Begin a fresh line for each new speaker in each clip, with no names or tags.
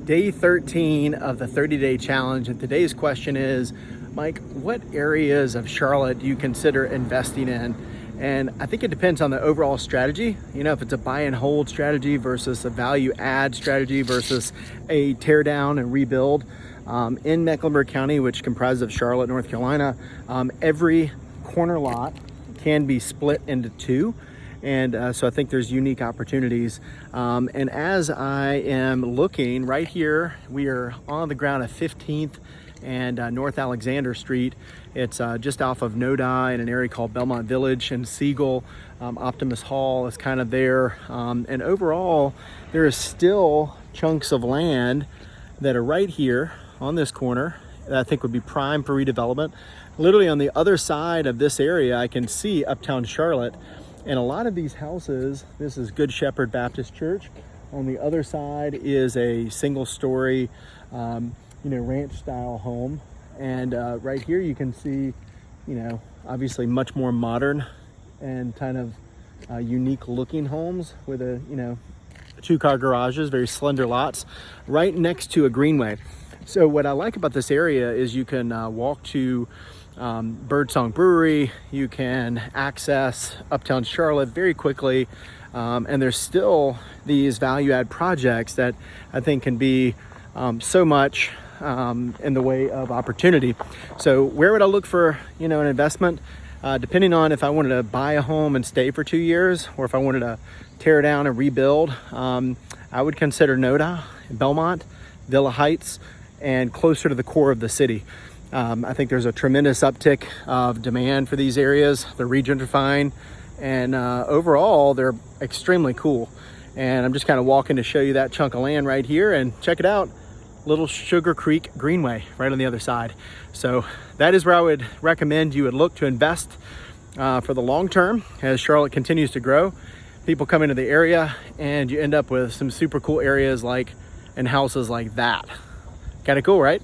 Day 13 of the 30-day challenge, and today's question is, Mike, what areas of Charlotte do you consider investing in? And I think it depends on the overall strategy. You know, if it's a buy and hold strategy versus a value add strategy versus a tear down and rebuild. In Mecklenburg County, which comprises of Charlotte, North Carolina, every corner lot can be split into two. And so I think there's unique opportunities. And as I am looking right here, we are on the ground of 15th and North Alexander Street. It's just off of Noda in an area called Belmont Village, and Siegel. Optimus Hall is kind of there. And overall, there is still chunks of land that are right here on this corner that I think would be prime for redevelopment. Literally on the other side of this area, I can see Uptown Charlotte. And a lot of these houses, this is Good Shepherd Baptist Church. On the other side is a single story, ranch style home. And right here you can see, obviously much more modern and kind of unique looking homes with a, 2-car garages, very slender lots, right next to a greenway. So what I like about this area is you can walk to Birdsong Brewery, you can access Uptown Charlotte very quickly, and there's still these value add projects that I think can be so much in the way of opportunity. So where would I look for an investment? Depending on if I wanted to buy a home and stay for 2 years, or if I wanted to tear down and rebuild, I would consider Noda, Belmont, Villa Heights, and closer to the core of the city. I think there's a tremendous uptick of demand for these areas. They're regentrifying, and overall, they're extremely cool. And I'm just kind of walking to show you that chunk of land right here, and check it out. Little Sugar Creek Greenway right on the other side. So that is where I would recommend you would look to invest for the long term as Charlotte continues to grow. People come into the area and you end up with some super cool areas and houses like that. Kind of cool, right?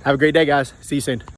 Have a great day, guys. See you soon.